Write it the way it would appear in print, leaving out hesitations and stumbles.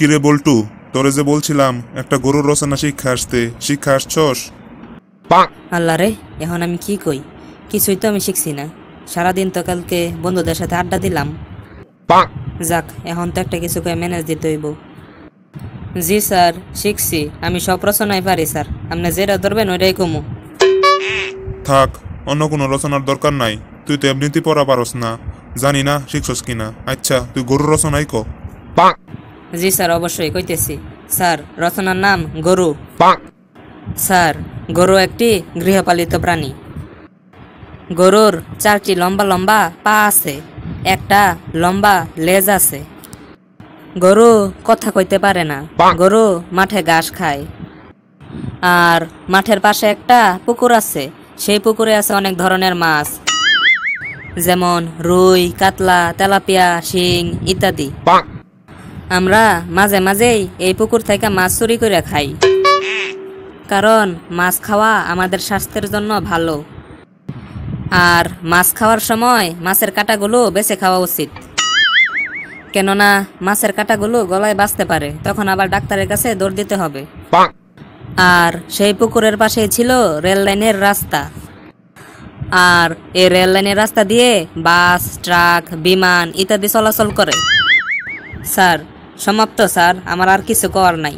কিরে বল্টু, তোরে যে বলছিলাম একটা গরুর রচনা শিক্ষা আসছস? আল্লাহ রে, এখন আমি কি কই? কিছুই তো আমি শিখছি না। সারাদিন তো কালকে বন্ধুদের সাথে আড্ডা দিলাম। যাক, এখন তো একটা কিছু করে ম্যানেজ দিতে হইব। জি স্যার, শিখছি। আমি সব রচনাই পারি স্যার। আপনি যেটা ধরবেন ওইটাই কমু। থাক, অন্য কোনো রচনার দরকার নাই। তুই তো এমনিতেই পড়া পারস না। জানি না শিখছস কিনা। আচ্ছা, তুই গরুর রচনাই ক। জি স্যার, অবশ্যই কইতেছি। স্যার, রচনার নাম গরু। স্যার, গরু একটি গৃহপালিত প্রাণী। গরুর 4টি লম্বা লম্বা পা আছে, একটা লম্বা লেজ আছে। গরু কথা কইতে পারে না। গরু মাঠে ঘাস খায়। আর মাঠের পাশে একটা পুকুর আছে। সেই পুকুরে আছে অনেক ধরনের মাছ, যেমন রুই, কাতলা, তেলাপিয়া, শিং ইত্যাদি। আমরা মাঝে মাঝেই এই পুকুর থেকে মাছ চুরি করে খাই, কারণ মাছ খাওয়া আমাদের স্বাস্থ্যের জন্য ভালো। আর মাছ খাওয়ার সময় মাছের কাঁটাগুলো বেছে খাওয়া উচিত, কেননা মাছের কাঁটাগুলো গলায় বাজতে পারে, তখন আবার ডাক্তারের কাছে দৌড় দিতে হবে। আর সেই পুকুরের পাশেই ছিল রেল লাইনের রাস্তা। আর এই রেল লাইনের রাস্তা দিয়ে বাস, ট্রাক, বিমান ইত্যাদি চলাচল করে। স্যার, সমাপ্ত স্যার, আমার আর কিছু করার নাই।